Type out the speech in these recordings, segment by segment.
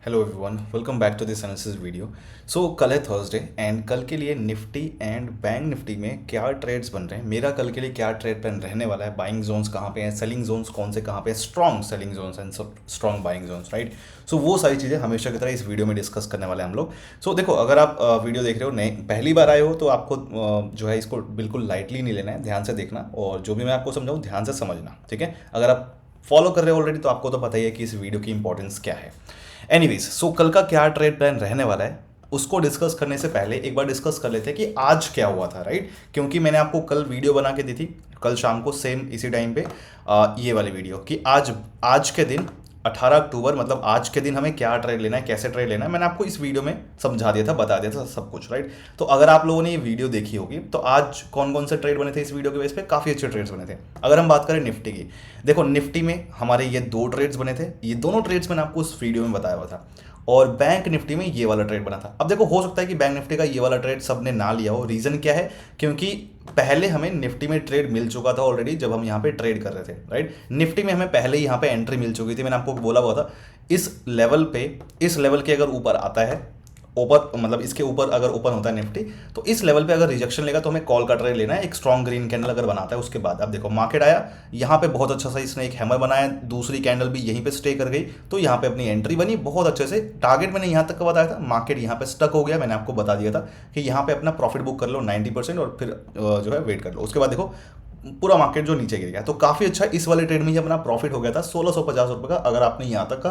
Hello everyone, welcome back to this analysis video. So कल है Thursday and कल के लिए निफ्टी एंड बैंक निफ्टी में क्या ट्रेड्स बन रहे हैं, मेरा कल के लिए क्या ट्रेड प्लान रहने वाला है, बाइंग जोन्स कहाँ पे हैं, सेलिंग जोन्स कौन से कहाँ पे हैं, strong selling zones and strong buying zones, right. So वो सारी चीज़ें हमेशा की तरह इस वीडियो में डिस्कस करने वाले हैं हम लोग। सो देखो, अगर आप वीडियो देख रहे हो नए पहली बार आए हो तो आपको जो है इसको बिल्कुल लाइटली नहीं लेना है, ध्यान से देखना और जो भी मैं आपको समझाऊँ ध्यान से समझना, ठीक है। अगर आप फॉलो कर रहे हो ऑलरेडी तो आपको तो पता ही है कि इस वीडियो की इंपॉर्टेंस क्या है। एनीवेज, सो कल का क्या ट्रेड प्लान रहने वाला है उसको डिस्कस करने से पहले एक बार डिस्कस कर लेते हैं कि आज क्या हुआ था, राइट। क्योंकि मैंने आपको कल वीडियो बना के दी थी, कल शाम को सेम इसी टाइम पे ये वाली वीडियो कि आज आज के दिन 18 अक्टूबर मतलब आज के दिन हमें क्या ट्रेड लेना है, कैसे ट्रेड लेना है, मैंने आपको इस वीडियो में समझा दिया था, बता दिया था सब कुछ, राइट। तो अगर आप लोगों ने ये वीडियो देखी होगी तो आज कौन कौन से ट्रेड बने थे इस वीडियो के बेस पे, काफ़ी अच्छे ट्रेड्स बने थे। अगर हम बात करें निफ्टी की, देखो निफ्टी में हमारे ये दो ट्रेड्स बने थे, ये दोनों ट्रेड्स मैंने आपको उस वीडियो में बताया हुआ था। और बैंक निफ्टी में ये वाला ट्रेड बना था। अब देखो, हो सकता है कि बैंक निफ्टी का ये वाला ट्रेड सबने ना लिया हो, रीजन क्या है, क्योंकि पहले हमें निफ्टी में ट्रेड मिल चुका था ऑलरेडी जब हम यहाँ पे ट्रेड कर रहे थे, राइट। निफ्टी में हमें पहले ही यहाँ पे एंट्री मिल चुकी थी, मैंने आपको बोला हुआ था इस लेवल पे, इस लेवल के अगर ऊपर आता है, ऊपर मतलब इसके ऊपर अगर ओपन होता है निफ्टी, तो इस लेवल पे अगर रिजेक्शन लेगा तो हमें कॉल का ट्रेड लेना है। एक स्ट्रॉन्ग ग्रीन कैंडल अगर बनाता है उसके बाद, अब देखो मार्केट आया यहाँ पे बहुत अच्छा सा, इसने एक हैमर बनाया, दूसरी कैंडल भी यहीं पे स्टे कर गई, तो यहाँ पे अपनी एंट्री बनी बहुत अच्छे से। टारगेट मैंने यहाँ तक का बताया था, मार्केट यहाँ पे स्टक हो गया, मैंने आपको बता दिया था कि यहाँ पे अपना प्रॉफिट बुक कर लो 90% और फिर जो है वेट कर लो। उसके बाद देखो पूरा मार्केट जो नीचे गिर गया, तो काफ़ी अच्छा इस वाले ट्रेड में ही अपना प्रॉफिट हो गया था 1650 रुपये का। अगर आपने यहाँ तक का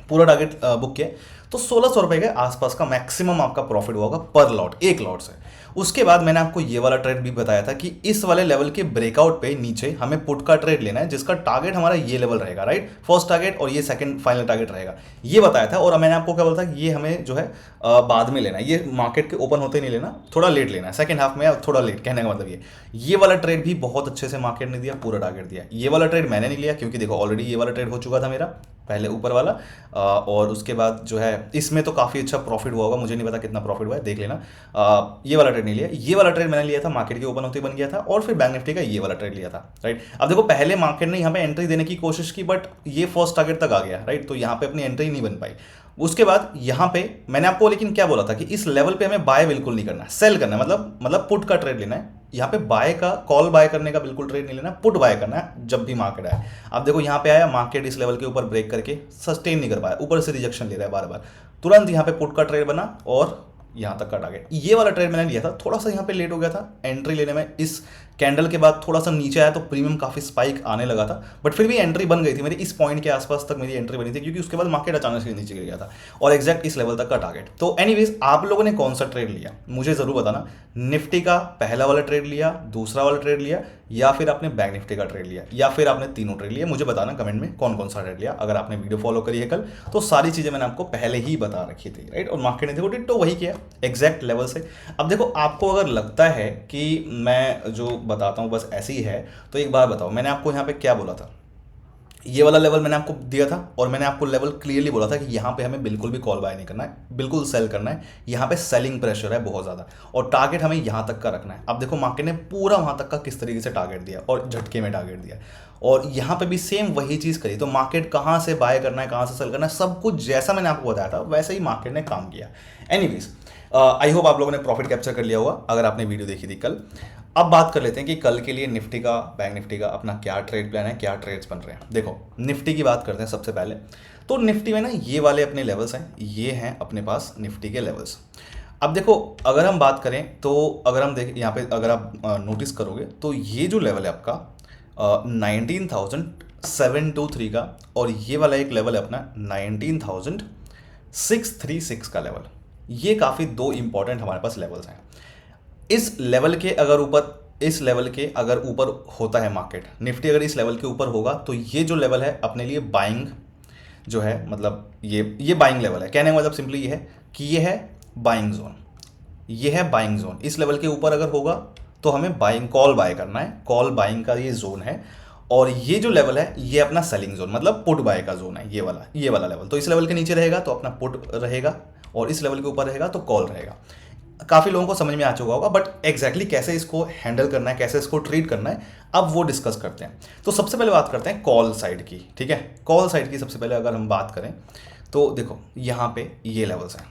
पूरा टारगेट बुक किया तो 1600 रुपये के आसपास का मैक्सिमम आपका प्रॉफिट हुआ होगा पर लॉट, एक लॉट से। उसके बाद मैंने आपको ये वाला ट्रेड भी बताया था कि इस वाले लेवल के ब्रेकआउट पे नीचे हमें पुट का ट्रेड लेना है, जिसका टारगेट हमारा ये लेवल रहेगा, राइट। फर्स्ट टारगेट और ये सेकंड फाइनल टारगेट रहेगा, ये बताया था। और मैंने आपको क्या बोला था कि ये हमें जो है बाद में लेना है, ये मार्केट के ओपन होते नहीं लेना, थोड़ा लेट लेना है, सेकंड हाफ में या थोड़ा लेट, कहने का मतलब ये वाला ट्रेड भी बहुत अच्छे से मार्केट ने दिया, पूरा टारगेट दिया। ये वाला ट्रेड मैंने नहीं लिया क्योंकि देखो ऑलरेडी ये वाला ट्रेड हो चुका था मेरा पहले ऊपर वाला, और उसके बाद जो है इसमें तो काफ़ी अच्छा प्रॉफिट हुआ होगा, मुझे नहीं पता कितना प्रॉफिट हुआ है, देख लेना। ये वाला ट्रेड नहीं लिया, ये वाला ट्रेड मैंने लिया था मार्केट के ओपन होते ही बन गया था, और फिर बैंक निफ्टी का ये वाला ट्रेड लिया था, राइट। अब देखो पहले मार्केट ने यहाँ पे एंट्री देने की कोशिश की बट ये फर्स्ट टारगेट तक आ गया, राइट, तो यहाँ पे अपनी एंट्री नहीं बन पाई। उसके बाद यहाँ पे मैंने आपको लेकिन क्या बोला था कि इस लेवल पे हमें बाय बिल्कुल नहीं करना है, सेल करना है, मतलब पुट का ट्रेड लेना है। यहाँ पे बाय का, कॉल बाय करने का बिल्कुल ट्रेड नहीं लेना, पुट बाय करना है जब भी मार्केट आए। अब देखो यहाँ पे आया मार्केट, इस लेवल के ऊपर ब्रेक करके सस्टेन नहीं कर पाया, ऊपर से रिजेक्शन ले रहा है बार बार, तुरंत यहाँ पे पुट का ट्रेड बना और यहाँ तक का टारगेट। ये वाला ट्रेड मैंने लिया था, थोड़ा सा यहाँ पे लेट हो गया था एंट्री लेने में, इस कैंडल के बाद थोड़ा सा नीचे आया तो प्रीमियम काफ़ी स्पाइक आने लगा था, बट फिर भी एंट्री बन गई थी मेरी, इस पॉइंट के आसपास तक मेरी एंट्री बनी थी, क्योंकि उसके बाद मार्केट अचानक से नीचे गिर गया था और एग्जैक्ट इस लेवल तक का टारगेट। तो एनीवेज, आप लोगों ने कौन सा ट्रेड लिया मुझे ज़रूर बताना। निफ्टी का पहला वाला ट्रेड लिया, दूसरा वाला ट्रेड लिया, या फिर आपने बैंक निफ्टी का ट्रेड लिया, या फिर आपने तीनों ट्रेड लिया, मुझे बताना कमेंट में कौन कौन सा ट्रेड लिया। अगर आपने वीडियो फॉलो करी है कल तो सारी चीज़ें मैंने आपको पहले ही बता रखी थी, राइट। और मार्केट ने देखो डिट्टो वही किया एग्जैक्ट लेवल से। अब देखो आपको अगर लगता है कि मैं जो बताता हूँ बस ऐसे ही है, तो एक बार बताओ मैंने आपको यहाँ पे क्या बोला था। ये वाला लेवल मैंने आपको दिया था और मैंने आपको लेवल क्लियरली बोला था कि यहाँ पे हमें बिल्कुल भी कॉल बाय नहीं करना है, बिल्कुल सेल करना है, यहाँ पे सेलिंग प्रेशर है बहुत ज़्यादा, और टारगेट हमें यहाँ तक का रखना है। अब देखो मार्केट ने पूरा वहाँ तक का किस तरीके से टारगेट दिया और झटके में टारगेट दिया, और यहाँ पे भी सेम वही चीज़ करी। तो मार्केट कहाँ से बाय करना है, कहाँ से सेल करना है, सब कुछ जैसा मैंने आपको बताया था वैसे ही मार्केट ने काम किया। एनीवेज, आई होप आप लोगों ने प्रॉफिट कैप्चर कर लिया होगा अगर आपने वीडियो देखी थी कल। अब बात कर लेते हैं कि कल के लिए निफ्टी का, बैंक निफ्टी का अपना क्या ट्रेड प्लान है, क्या ट्रेड्स बन रहे हैं। देखो निफ्टी की बात करते हैं सबसे पहले। तो निफ्टी में ना ये वाले अपने लेवल्स हैं, ये हैं अपने पास निफ्टी के लेवल्स। अब देखो अगर हम बात करें तो अगर हम देखें यहाँ पे, अगर आप नोटिस करोगे तो ये जो लेवल है आपका 19,723 का, और ये वाला एक लेवल है अपना 19,636 का लेवल, ये काफ़ी दो इंपॉर्टेंट हमारे पास लेवल्स हैं। इस लेवल के अगर ऊपर, इस लेवल के अगर ऊपर होता है मार्केट, निफ्टी अगर इस लेवल के ऊपर होगा तो ये जो लेवल है अपने लिए बाइंग जो है, मतलब ये बाइंग लेवल है। कहने का मतलब सिंपली ये है कि ये है बाइंग जोन, ये है बाइंग जोन। इस लेवल के ऊपर अगर होगा तो हमें बाइंग, कॉल बाय करना है, कॉल बाइंग का ये जोन है। और ये जो लेवल है ये अपना सेलिंग जोन, मतलब पुट बाय का जोन है, ये वाला लेवल। तो इस लेवल के नीचे रहेगा तो अपना पुट रहेगा, और इस लेवल के ऊपर रहेगा तो कॉल रहेगा। काफ़ी लोगों को समझ में आ चुका होगा, बट एग्जैक्टली कैसे इसको हैंडल करना है, कैसे इसको ट्रीट करना है, अब वो डिस्कस करते हैं। तो सबसे पहले बात करते हैं कॉल साइड की, ठीक है। कॉल साइड की सबसे पहले अगर हम बात करें तो देखो यहाँ पे ये लेवल्स हैं,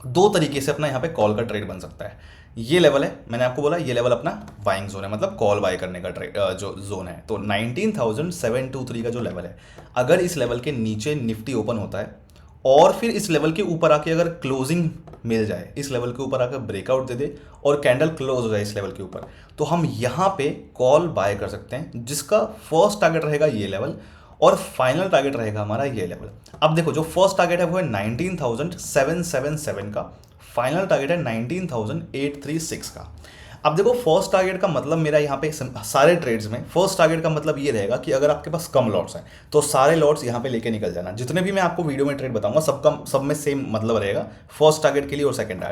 दो तरीके से अपना यहाँ पे कॉल का ट्रेड बन सकता है। ये लेवल है, मैंने आपको बोला ये लेवल अपना बाइंग जोन है, मतलब कॉल बाय करने का ट्रेड जो जोन है। तो 19,723 का जो लेवल है, अगर इस लेवल के नीचे निफ्टी ओपन होता है और फिर इस लेवल के ऊपर आके अगर क्लोजिंग मिल जाए, इस लेवल के ऊपर आकर ब्रेकआउट दे दे और कैंडल क्लोज हो जाए इस लेवल के ऊपर, तो हम यहाँ पे कॉल बाय कर सकते हैं, जिसका फर्स्ट टारगेट रहेगा ये लेवल और फाइनल टारगेट रहेगा हमारा ये लेवल। अब देखो जो फर्स्ट टारगेट है वो है 19,777 का, फाइनल टारगेट है 19,836 का। अब देखो फर्स्ट टारगेट का मतलब मेरा यहाँ पे सारे ट्रेड्स में फर्स्ट टारगेट का मतलब ये रहेगा कि अगर आपके पास कम लॉट्स हैं तो सारे लॉट्स यहाँ पे लेके निकल जाना। जितने भी मैं आपको वीडियो में ट्रेड बताऊंगा सब में सेम मतलब रहेगा, फर्स्ट टारगेट के लिए और सेकंड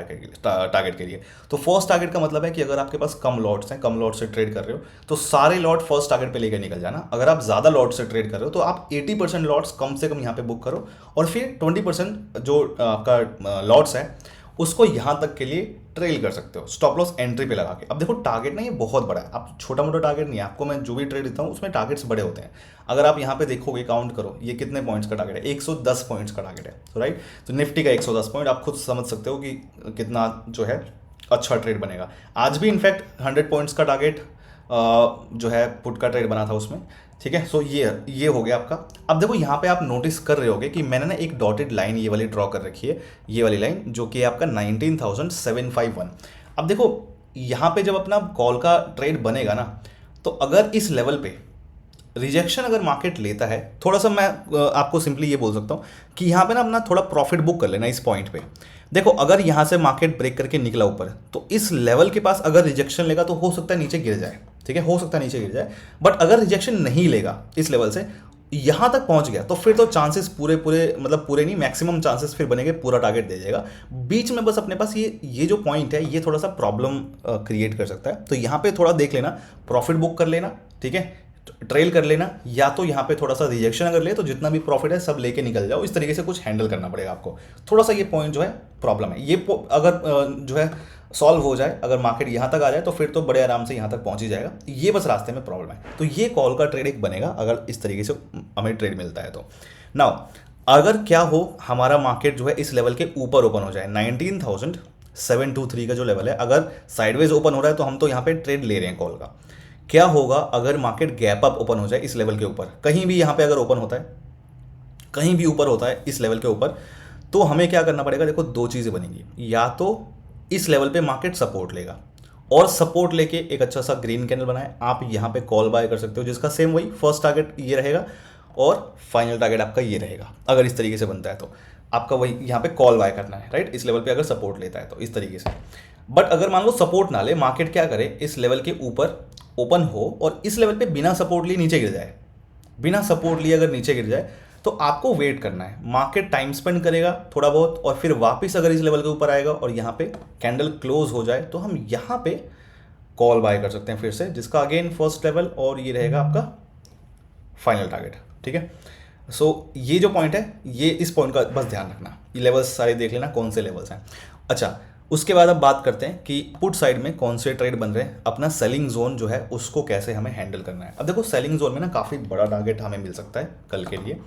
टारगेट के लिए। तो फर्स्ट टारगेट का मतलब है कि अगर आपके पास कम लॉट्स हैं, कम लॉट से ट्रेड कर रहे हो तो सारे लॉट फर्स्ट टारगेट पे लेकर निकल जाना। अगर आप ज़्यादा लॉट से ट्रेड कर रहे हो तो आप 80% लॉट्स कम से कम यहाँ पे बुक करो और फिर 20% जो आपका लॉट्स है उसको यहाँ तक के लिए ट्रेल कर सकते हो स्टॉप लॉस एंट्री पे लगा के। अब देखो टारगेट ना ये बहुत बड़ा है, आप छोटा मोटा टारगेट नहीं है, आपको मैं जो भी ट्रेड देता हूँ उसमें टारगेट्स बड़े होते हैं। अगर आप यहाँ पे देखोगे, काउंट करो ये कितने पॉइंट्स का टारगेट है, 110 पॉइंट्स का टारगेट है, तो राइट। तो निफ्टी का 110 पॉइंट आप खुद समझ सकते हो कि कितना जो है अच्छा ट्रेड बनेगा। आज भी इनफैक्ट 100 पॉइंट्स का टारगेट जो है पुट का ट्रेड बना था उसमें, ठीक है। सो ये हो गया आपका। अब देखो यहाँ पे आप नोटिस कर रहे होगे कि मैंने ना एक डॉटेड लाइन ये वाली ड्रॉ कर रखी है, ये वाली लाइन जो कि आपका 19,751। अब देखो यहाँ पे जब अपना कॉल का ट्रेड बनेगा ना, तो अगर इस लेवल पे रिजेक्शन अगर मार्केट लेता है, थोड़ा सा मैं आपको सिंपली ये बोल सकता हूँ कि यहाँ पे ना अपना थोड़ा प्रॉफिट बुक कर लेना इस पॉइंट पे। देखो अगर यहाँ से मार्केट ब्रेक करके निकला ऊपर तो इस लेवल के पास अगर रिजेक्शन लेगा तो हो सकता है नीचे गिर जाए, ठीक है, हो सकता है नीचे गिर जाए। बट अगर रिजेक्शन नहीं लेगा इस लेवल से, यहाँ तक पहुँच गया तो फिर तो चांसेस पूरे मतलब पूरे नहीं, मैक्सिमम चांसेस फिर बनेंगे, पूरा टारगेट दे जाएगा। बीच में बस अपने पास ये जो पॉइंट है ये थोड़ा सा प्रॉब्लम क्रिएट कर सकता है, तो यहाँ पे थोड़ा देख लेना, प्रॉफिट बुक कर लेना, ठीक है, ट्रेल कर लेना, या तो यहाँ पे थोड़ा सा रिजेक्शन अगर ले तो जितना भी प्रॉफिट है सब लेके निकल जाओ। इस तरीके से कुछ हैंडल करना पड़ेगा आपको। थोड़ा सा ये पॉइंट जो है प्रॉब्लम है, ये अगर जो है सॉल्व हो जाए, अगर मार्केट यहाँ तक आ जाए तो फिर तो बड़े आराम से यहाँ तक पहुँच ही जाएगा। ये बस रास्ते में प्रॉब्लम है। तो ये कॉल का ट्रेड एक बनेगा अगर इस तरीके से हमें ट्रेड मिलता है तो। नाउ अगर क्या हो हमारा मार्केट जो है इस लेवल के ऊपर ओपन हो जाए, 19,723 का जो लेवल है, अगर साइडवेज ओपन हो रहा है तो हम तो यहाँ पे ट्रेड ले रहे हैं कॉल का। क्या होगा अगर मार्केट गैप अप ओपन हो जाए इस लेवल के ऊपर, कहीं भी यहाँ पे अगर ओपन होता है, कहीं भी ऊपर होता है इस लेवल के ऊपर, तो हमें क्या करना पड़ेगा। देखो दो चीज़ें बनेंगी, या तो इस लेवल पे मार्केट सपोर्ट लेगा और सपोर्ट लेके एक अच्छा सा ग्रीन कैंडल बनाए, आप यहाँ पे कॉल बाय कर सकते हो, जिसका सेम वही फर्स्ट टारगेट ये रहेगा और फाइनल टारगेट आपका ये रहेगा। अगर इस तरीके से बनता है तो आपका वही यहाँ पे कॉल बाय करना है, राइट, इस लेवल पे अगर सपोर्ट लेता है तो इस तरीके से। बट अगर मान लो सपोर्ट ना ले, मार्केट क्या करे, इस लेवल के ऊपर ओपन हो और इस लेवल पे बिना सपोर्ट लिए नीचे गिर जाए, बिना सपोर्ट लिए अगर नीचे गिर जाए तो आपको वेट करना है। मार्केट टाइम स्पेंड करेगा थोड़ा बहुत और फिर वापस अगर इस लेवल के ऊपर आएगा और यहाँ पे कैंडल क्लोज हो जाए तो हम यहाँ पे कॉल बाय कर सकते हैं फिर से, जिसका अगेन फर्स्ट लेवल और ये रहेगा आपका फाइनल टारगेट, ठीक है। सो ये जो पॉइंट है, ये इस पॉइंट का बस ध्यान रखना, ये लेवल्स सारे देख लेना कौन से लेवल्स हैं। अच्छा, उसके बाद अब बात करते हैं कि पुट साइड में कौन से ट्रेड बन रहे हैं, अपना सेलिंग जोन जो है उसको कैसे हमें हैंडल करना है। अब देखो सेलिंग जोन में ना काफ़ी बड़ा टारगेट हमें मिल सकता है कल के लिए।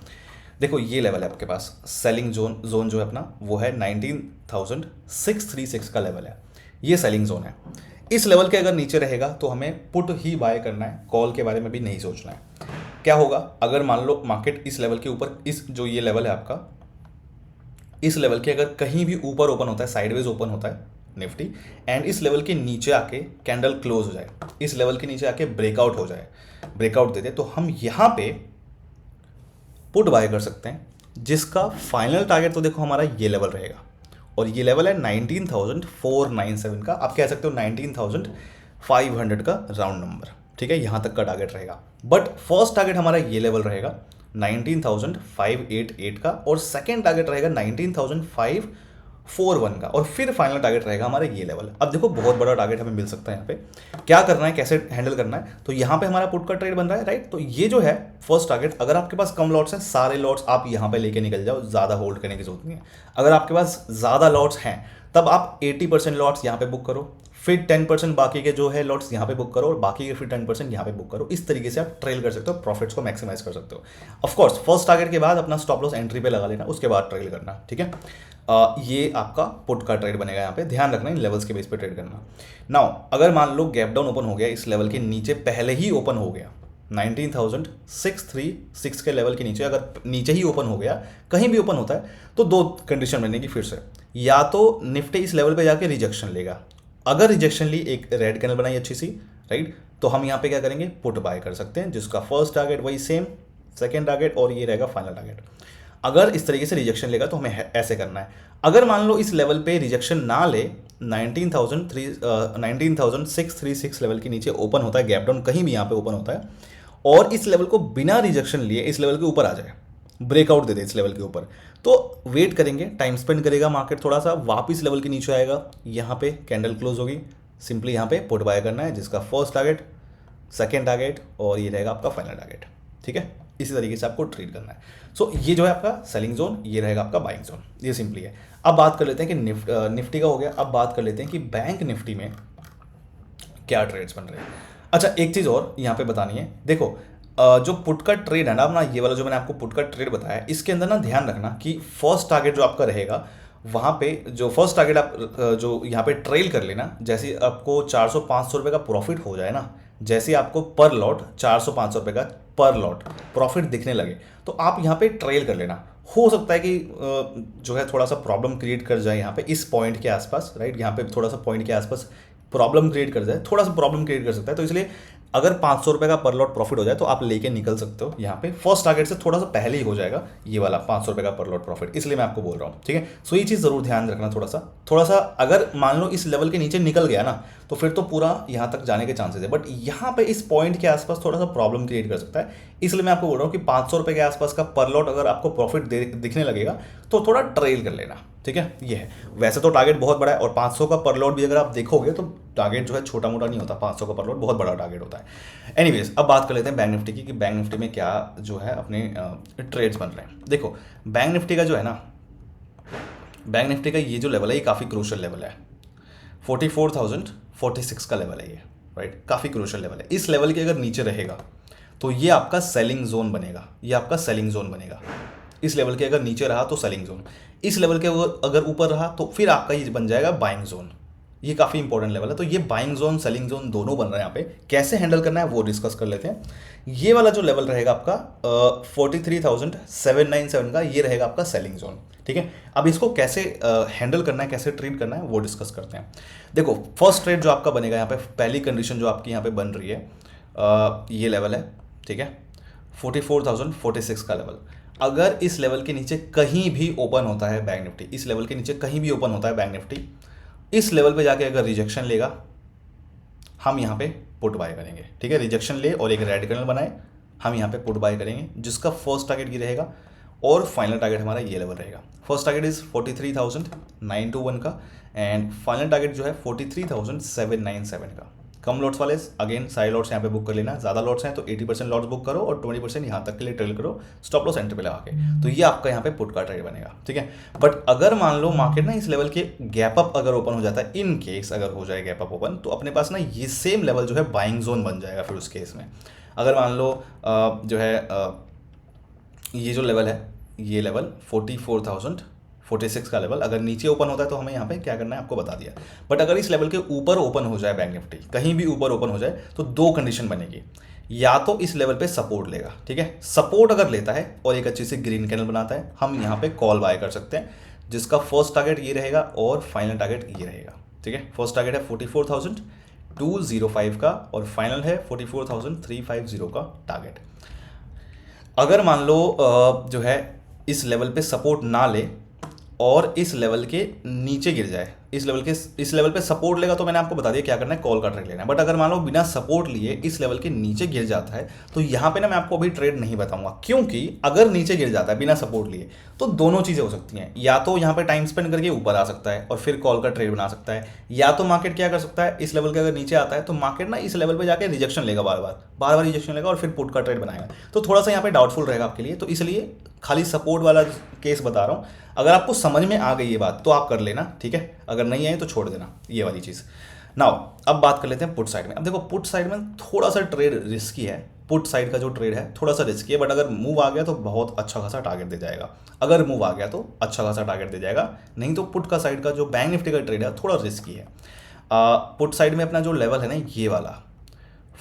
देखो ये लेवल है आपके पास, सेलिंग जोन जो है अपना वो है 19,636 का लेवल है, ये सेलिंग जोन है। इस लेवल के अगर नीचे रहेगा तो हमें पुट ही बाय करना है, कॉल के बारे में भी नहीं सोचना है। क्या होगा अगर मान लो मार्केट इस लेवल के ऊपर, इस जो ये लेवल है आपका, इस लेवल के अगर कहीं भी ऊपर ओपन होता है, साइडवेज ओपन होता है निफ्टी, एंड इस लेवल के नीचे आके कैंडल क्लोज हो जाए, इस लेवल के नीचे आके ब्रेकआउट हो जाए, ब्रेकआउट दे दे, तो हम यहाँ पे पुट बाय कर सकते हैं, जिसका फाइनल टारगेट तो देखो हमारा ये लेवल रहेगा और ये लेवल है 19,497 का, आप कह सकते हो 19,500 का राउंड नंबर, ठीक है, यहाँ तक का टारगेट रहेगा। बट फर्स्ट टारगेट हमारा ये लेवल रहेगा 19,588 का और सेकेंड टारगेट रहेगा 19,541 का और फिर फाइनल टारगेट रहेगा हमारा ये लेवल। अब देखो बहुत बड़ा टारगेट हमें मिल सकता है यहाँ पे, क्या करना है, कैसे हैंडल करना है। तो यहाँ पे हमारा पुट का ट्रेड बन रहा है, राइट। तो ये जो है फर्स्ट टारगेट, अगर आपके पास कम लॉट्स हैं, सारे लॉट्स आप यहाँ पे लेके निकल जाओ, ज़्यादा होल्ड करने की जरूरत नहीं है। अगर आपके पास ज़्यादा लॉट्स हैं तब आप 80% लॉट्स यहाँ पे बुक करो, फिर 10% बाकी के जो है लॉट्स यहाँ पे बुक करो, और बाकी के फिर 10% यहाँ पे बुक करो। इस तरीके से आप ट्रेल कर सकते हो, प्रॉफिट्स को मैक्सिमाइज कर सकते हो। ऑफ कोर्स फर्स्ट टारगेट के बाद अपना स्टॉप लॉस एंट्री पे लगा लेना, उसके बाद ट्रेल करना, ठीक है। ये आपका पुट का ट्रेड बनेगा, यहाँ पे ध्यान रखना इन लेवल्स के बेस पे ट्रेड करना। नाउ अगर मान लो गैप डाउन ओपन हो गया, इस लेवल के नीचे पहले ही ओपन हो गया, 19,636 के लेवल के नीचे अगर नीचे ही ओपन हो गया, कहीं भी ओपन होता है, तो दो कंडीशन बनेगी फिर से। या तो निफ्टी इस लेवल पे जाके रिजेक्शन लेगा, अगर रिजेक्शन ली, एक रेड कैंडल बनाई अच्छी सी, राइट, तो हम यहाँ पे क्या करेंगे, पुट बाय कर सकते हैं, जिसका फर्स्ट टारगेट वही सेम, सेकेंड टारगेट, और ये रहेगा फाइनल टारगेट। अगर इस तरीके से रिजेक्शन लेगा तो हमें ऐसे करना है। अगर मान लो इस लेवल पे रिजेक्शन ना ले, 19,636 लेवल के नीचे ओपन होता है, गैप डाउन कहीं भी यहाँ पे ओपन होता है, और इस लेवल को बिना रिजेक्शन लिए इस लेवल के ऊपर आ जाए, ब्रेकआउट दे दे इस लेवल के ऊपर, तो वेट करेंगे, टाइम स्पेंड करेगा मार्केट थोड़ा सा, वापस लेवल के नीचे आएगा, यहाँ पे कैंडल क्लोज होगी, सिंपली यहाँ पे पुट बाय करना है, जिसका फर्स्ट टारगेट, सेकेंड टारगेट, और ये रहेगा आपका फाइनल टारगेट, ठीक है। इसी तरीके से आपको ट्रेड करना है। सो ये जो है आपका सेलिंग जोन, ये रहेगा आपका बाइंग जोन, ये सिंपली है। अब बात कर लेते हैं कि निफ्टी का हो गया, अब बात कर लेते हैं कि बैंक निफ्टी में क्या ट्रेड्स बन रहे हैं। अच्छा, एक चीज़ और यहाँ पे बतानी है, देखो जो पुट का ट्रेड है ना अपना, ये वाला जो मैंने आपको पुट का ट्रेड बताया, इसके अंदर ना ध्यान रखना कि फर्स्ट टारगेट जो आपका रहेगा, वहाँ पे जो फर्स्ट टारगेट आप जो यहाँ पे ट्रेल कर लेना, जैसे आपको 400-500 रुपये का प्रॉफिट हो जाए ना, जैसे आपको पर लॉट 400-500 रुपये का पर लॉट प्रॉफिट दिखने लगे, तो आप यहाँ पे ट्रेल कर लेना। हो सकता है कि जो है थोड़ा सा प्रॉब्लम क्रिएट कर जाए यहाँ पे इस पॉइंट के आसपास, राइट, यहाँ पे थोड़ा सा पॉइंट के आसपास प्रॉब्लम क्रिएट कर जाए, थोड़ा सा प्रॉब्लम क्रिएट कर सकता है, तो इसलिए अगर 500 रुपये का पर लॉट प्रॉफिट हो जाए तो आप लेके निकल सकते हो यहाँ पे, फर्स्ट टारगेट से थोड़ा सा पहले ही हो जाएगा ये वाला 500 रुपये का पर लॉट प्रॉफिट, इसलिए मैं आपको बोल रहा हूँ, ठीक है। सो ये चीज़ जरूर ध्यान रखना, थोड़ा सा अगर मान लो इस लेवल के नीचे निकल गया ना, तो फिर तो पूरा यहाँ तक जाने के चांसेस है, बट यहाँ पे इस पॉइंट के आसपास थोड़ा सा प्रॉब्लम क्रिएट कर सकता है, इसलिए मैं आपको बोल रहा हूँ कि 500 रुपये के आसपास का पर लॉट अगर आपको प्रॉफिट दिखने लगेगा तो थोड़ा ट्रेल कर लेना, ठीक है। ये है, वैसे तो टारगेट बहुत बड़ा है, और 500 का पर लॉट भी अगर आप देखोगे तो टारगेट जो है छोटा मोटा नहीं होता, 500 का पर लॉट बहुत बड़ा टारगेट होता है। एनीवेज, अब बात कर लेते हैं बैंक निफ्टी की, कि बैंक निफ्टी में क्या जो है अपने ट्रेड्स बन रहे हैं। देखो बैंक निफ्टी का जो है ना, बैंक निफ्टी का ये जो लेवल है, ये काफ़ी क्रूशियल लेवल है, 44,046 का लेवल है ये, राइट, काफ़ी क्रूशियल लेवल है। इस लेवल के अगर नीचे रहेगा तो ये आपका सेलिंग जोन बनेगा, ये आपका सेलिंग जोन बनेगा। इस लेवल के अगर नीचे रहा तो सेलिंग जोन, इस लेवल के अगर ऊपर रहा तो फिर आपका ये बन जाएगा बाइंग जोन। ये काफ़ी इंपॉर्टेंट लेवल है, तो ये बाइंग जोन सेलिंग जोन दोनों बन रहे हैं यहाँ पे। कैसे हैंडल करना है वो डिस्कस कर लेते हैं। ये वाला जो लेवल रहेगा आपका 43,797 का, ये रहेगा आपका सेलिंग जोन, ठीक है। अब इसको कैसे हैंडल करना है, कैसे ट्रेड करना है वो डिस्कस करते हैं। देखो फर्स्ट ट्रेड जो आपका बनेगा यहाँ पे, पहली कंडीशन जो आपकी यहाँ पे बन रही है, ये लेवल है, ठीक है, 44,046 का लेवल। अगर इस लेवल के नीचे कहीं भी ओपन होता है बैंक निफ्टी, इस लेवल के नीचे कहीं भी ओपन होता है बैंक निफ्टी, इस लेवल पे जाके अगर रिजेक्शन लेगा, हम यहाँ पे पुट बाय करेंगे, ठीक है। रिजेक्शन ले और एक रेड कैंडल बनाए, हम यहाँ पे पुट बाय करेंगे, जिसका फर्स्ट टारगेट ये रहेगा, और फाइनल टारगेट हमारा ये लेवल रहेगा। फर्स्ट टारगेट इज 43,921 का, एंड फाइनल टारगेट जो है 43,797 का। कम लॉट्स वाले अगेन सारे लॉट्स यहाँ पे बुक कर लेना, ज़्यादा लॉट्स हैं तो 80% लॉट्स बुक करो और 20% यहाँ तक के लिए ट्रेल करो, स्टॉप लॉस एंट्री पे लगा के, तो ये आपका यहाँ पे पुट का ट्रेड बनेगा, ठीक है। बट अगर मान लो मार्केट ना इस लेवल के गैप अप अगर ओपन हो जाता है, इन केस अगर हो जाए गैप अप ओपन, तो अपने पास ना ये सेम लेवल जो है बाइंग जोन बन जाएगा। फिर उस केस में अगर मान लो जो है ये जो लेवल है, ये लेवल 44,046 का लेवल अगर नीचे ओपन होता है तो हमें यहाँ पे क्या करना है आपको बता दिया। बट अगर इस लेवल के ऊपर ओपन हो जाए बैंक निफ्टी, कहीं भी ऊपर ओपन हो जाए, तो दो कंडीशन बनेगी। या तो इस लेवल पे सपोर्ट लेगा, ठीक है, सपोर्ट अगर लेता है और एक अच्छी सी ग्रीन कैंडल बनाता है, हम यहाँ पे कॉल बाय कर सकते हैं, जिसका फर्स्ट टारगेट ये रहेगा और फाइनल टारगेट ये रहेगा, ठीक है। फर्स्ट टारगेट है 44,205 का और फाइनल है 44,350 का टारगेट। अगर मान लो जो है इस लेवल पे सपोर्ट ना ले और इस लेवल के नीचे गिर जाए, इस लेवल पे सपोर्ट लेगा तो मैंने आपको बता दिया क्या करना है, कॉल का ट्रेड लेना है। बट अगर मान लो बिना सपोर्ट लिए इस लेवल के नीचे गिर जाता है, तो यहाँ पे ना मैं आपको अभी ट्रेड नहीं बताऊंगा, क्योंकि अगर नीचे गिर जाता है बिना सपोर्ट लिए तो दोनों चीज़ें हो सकती हैं। या तो यहाँ पे टाइम स्पेंड करके ऊपर आ सकता है और फिर कॉल का ट्रेड बना सकता है, या तो मार्केट क्या कर सकता है, इस लेवल के अगर नीचे आता है तो मार्केट ना इस लेवल पर जाकर रिजेक्शन लेगा, बार बार रिजेक्शन लेगा और फिर पुट का ट्रेड बनाएगा, तो थोड़ा सा यहाँ पे डाउटफुल रहेगा आपके लिए। तो इसलिए खाली सपोर्ट वाला केस बता रहा हूँ। अगर आपको समझ में आ गई ये बात तो आप कर लेना, ठीक है, अगर नहीं आई तो छोड़ देना ये वाली चीज़। नाउ अब बात कर लेते हैं पुट साइड में। अब देखो पुट साइड में थोड़ा सा ट्रेड रिस्की है, पुट साइड का जो ट्रेड है थोड़ा सा रिस्की है, बट अगर मूव आ गया तो बहुत अच्छा खासा टारगेट दे जाएगा। अगर मूव आ गया तो अच्छा खासा टारगेट दे जाएगा, नहीं तो पुट का साइड का जो बैंक निफ्टी का ट्रेड है थोड़ा रिस्की है। पुट साइड में अपना जो लेवल है ना ये वाला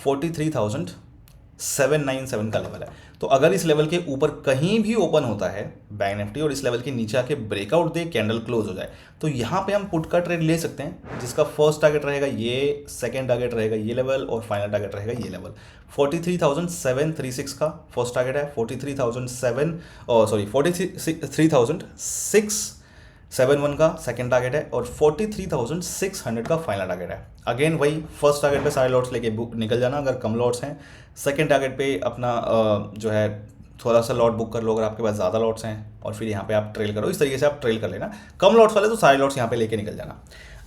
43,797 का लेवल है। तो अगर इस लेवल के ऊपर कहीं भी ओपन होता है बैंक निफ्टी और इस लेवल के नीचे आके ब्रेकआउट दे, कैंडल क्लोज हो जाए, तो यहाँ पे हम पुट का ट्रेड ले सकते हैं, जिसका फर्स्ट टारगेट रहेगा ये, सेकंड टारगेट रहेगा ये लेवल और फाइनल टारगेट रहेगा ये लेवल। 43,736 का फर्स्ट टारगेट है, 43,671 का सेकंड टारगेट है और 43,600 का फाइनल टारगेट है। अगेन वही फर्स्ट टारगेट पे सारे लॉट्स लेके निकल जाना अगर कम लॉट्स हैं, सेकंड टारगेट पे अपना जो है थोड़ा सा लॉट बुक कर लो अगर आपके पास ज़्यादा लॉट्स हैं, और फिर यहाँ पे आप ट्रेल करो। इस तरीके से आप ट्रेल कर लेना, कम लॉट्स वाले तो सारे लॉट्स यहाँ पे लेके निकल जाना।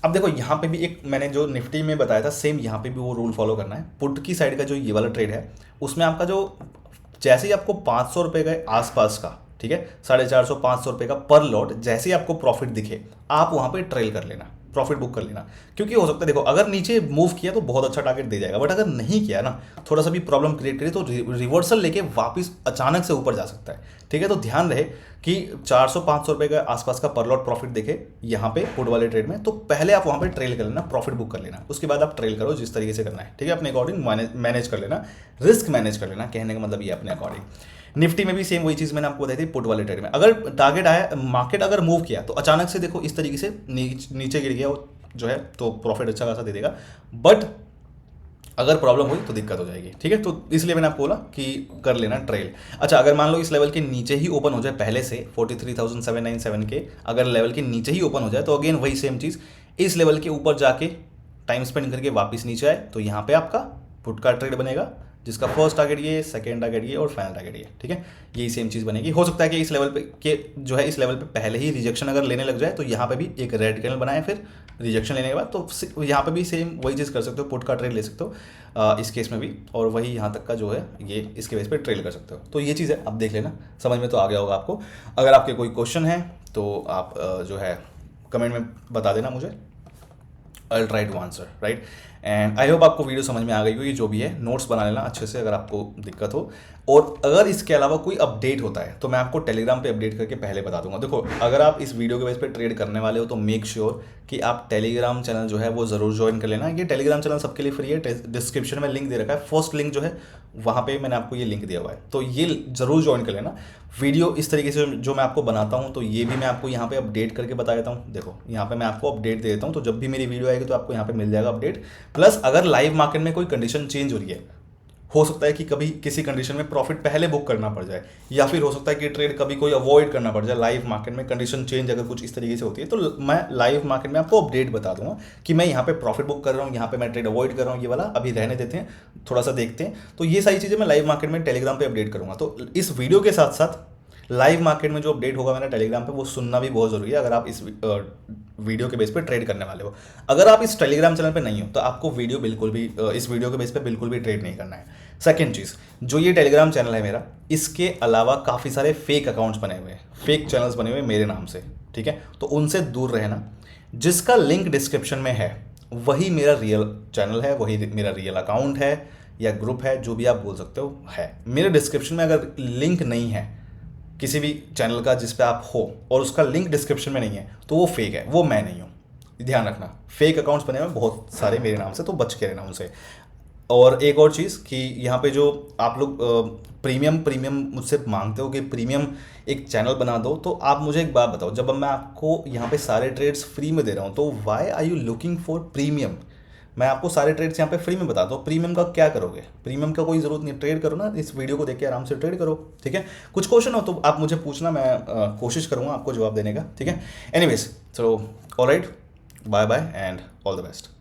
अब देखो यहाँ पे भी एक मैंने जो निफ्टी में बताया था सेम यहाँ पे भी वो रूल फॉलो करना है। पुट की साइड का जो ये वाला ट्रेड है उसमें आपका जो जैसे ही आपको 500 रुपये के आसपास का, ठीक है, 450-500 रुपये का पर लॉट जैसे ही आपको प्रॉफिट दिखे आप वहाँ पे ट्रेल कर लेना, प्रॉफिट बुक कर लेना। क्योंकि हो सकता है देखो अगर नीचे मूव किया तो बहुत अच्छा टारगेट दे जाएगा, बट अगर नहीं किया ना, थोड़ा सा भी प्रॉब्लम क्रिएट करे तो रिवर्सल लेके वापस अचानक से ऊपर जा सकता है, ठीक है। तो ध्यान रहे कि 400-500 रुपये के आसपास का पर लॉट प्रॉफिट दिखे यहाँ पे पुट वाले ट्रेड में, तो पहले आप वहाँ पे ट्रेल कर लेना, प्रॉफिट बुक कर लेना, उसके बाद आप ट्रेल करो जिस तरीके से करना है, ठीक है, अपने अकॉर्डिंग मैनेज कर लेना, रिस्क मैनेज कर लेना, कहने का मतलब ये अपने अकॉर्डिंग। निफ्टी में भी सेम वही चीज़ मैंने आपको बताई थी, पुट वाले ट्रेड में अगर टारगेट आया, मार्केट अगर मूव किया तो अचानक से देखो इस तरीके से नीचे गिर गया वो जो है, तो प्रॉफिट अच्छा खासा दे देगा, बट अगर प्रॉब्लम हुई तो दिक्कत हो जाएगी, ठीक है। तो इसलिए मैंने आपको बोला कि कर लेना ट्रेल। अच्छा अगर मान लो इस लेवल के नीचे ही ओपन हो जाए पहले से 43,797 के अगर लेवल के नीचे ही ओपन हो जाए तो अगेन वही सेम चीज़, इस लेवल के ऊपर जाके टाइम स्पेंड करके वापस नीचे आए तो यहाँ पे आपका पुट का ट्रेड बनेगा, जिसका फर्स्ट टारगेट ये, सेकंड टारगेट ये और फाइनल टारगेट ये, ठीक है, यही सेम चीज़ बनेगी। हो सकता है कि इस लेवल पे के जो है इस लेवल पे पहले ही रिजेक्शन अगर लेने लग जाए तो यहाँ पे भी एक रेड कैंडल बनाए, फिर रिजेक्शन लेने के बाद तो यहाँ पे भी सेम वही चीज़ कर सकते हो, पुट का ट्रेड ले सकते हो इस केस में भी, और वही यहाँ तक का जो है ये इसके बेस पे ट्रेड कर सकते हो। तो ये चीज़ है, आप देख लेना, समझ में तो आ गया होगा आपको। अगर आपके कोई क्वेश्चन है तो आप जो है कमेंट में बता देना मुझे, I will try to answer, right. And I hope आपको वीडियो समझ में आ गई होगी, जो भी है नोट्स बना लेना अच्छे से अगर आपको दिक्कत हो, और अगर इसके अलावा कोई अपडेट होता है तो मैं आपको टेलीग्राम पे अपडेट करके पहले बता दूंगा। देखो अगर आप इस वीडियो के बेस पे ट्रेड करने वाले हो तो मेक श्योर कि आप टेलीग्राम चैनल जो है वो ज़रूर ज्वाइन कर लेना। ये टेलीग्राम चैनल सबके लिए फ्री है, डिस्क्रिप्शन में लिंक दे रखा है, फर्स्ट लिंक जो है वहाँ पे मैंने आपको ये लिंक दिया हुआ है, तो ये ज़रूर ज्वाइन कर लेना। वीडियो इस तरीके से जो मैं आपको बनाता हूँ तो ये भी मैं आपको यहाँ पे अपडेट करके बता देता हूँ। देखो यहाँ पे मैं आपको अपडेट दे देता हूँ, तो जब भी मेरी वीडियो आएगी तो आपको यहाँ पे मिल जाएगा अपडेट। प्लस अगर लाइव मार्केट में कोई कंडीशन चेंज हो रही है, हो सकता है कि कभी किसी कंडीशन में प्रॉफिट पहले बुक करना पड़ जाए, या फिर हो सकता है कि ट्रेड कभी कोई अवॉइड करना पड़ जाए, लाइव मार्केट में कंडीशन चेंज अगर कुछ इस तरीके से होती है तो मैं लाइव मार्केट में आपको अपडेट बता दूंगा कि मैं यहाँ पे प्रॉफिट बुक कर रहा हूँ, यहाँ पे मैं ट्रेड अवॉइड कर रहा हूँ, ये वाला अभी रहने देते हैं, थोड़ा सा देखते हैं। तो ये सारी चीज़ें मैं लाइव मार्केट में टेलीग्राम पर अपडेट करूँगा। तो इस वीडियो के साथ साथ लाइव मार्केट में जो अपडेट होगा मेरा टेलीग्राम पे वो सुनना भी बहुत ज़रूरी है अगर आप इस वीडियो के बेस पे ट्रेड करने वाले हो। अगर आप इस टेलीग्राम चैनल पे नहीं हो तो आपको वीडियो बिल्कुल भी इस वीडियो के बेस पे बिल्कुल भी ट्रेड नहीं करना है। सेकंड चीज़, जो ये टेलीग्राम चैनल है मेरा, इसके अलावा काफ़ी सारे फेक अकाउंट्स बने हुए हैं, फेक चैनल्स बने हुए हैं मेरे नाम से, ठीक है, तो उनसे दूर रहना। जिसका लिंक डिस्क्रिप्शन में है वही मेरा रियल चैनल है, वही मेरा रियल अकाउंट है या ग्रुप है, जो भी आप बोल सकते हो है। मेरे डिस्क्रिप्शन में अगर लिंक नहीं है किसी भी चैनल का जिस पे आप हो और उसका लिंक डिस्क्रिप्शन में नहीं है तो वो फेक है, वो मैं नहीं हूँ, ध्यान रखना। फेक अकाउंट्स बने हुए बहुत सारे मेरे नाम से, तो बच के रहना उनसे। और एक और चीज़ कि यहाँ पे जो आप लोग प्रीमियम मुझसे मांगते हो कि प्रीमियम एक चैनल बना दो, तो आप मुझे एक बात बताओ, जब मैं आपको यहाँ पे सारे ट्रेड्स फ्री में दे रहा हूँ तो why are you looking for premium? मैं आपको सारे ट्रेड्स यहाँ पे फ्री में बताता हूँ, प्रीमियम का क्या करोगे? प्रीमियम का कोई ज़रूरत नहीं, ट्रेड करो ना, इस वीडियो को देख के आराम से ट्रेड करो, ठीक है। कुछ क्वेश्चन हो तो आप मुझे पूछना, मैं कोशिश करूँगा आपको जवाब देने का, ठीक है। Anyways, so alright, bye bye and all the best.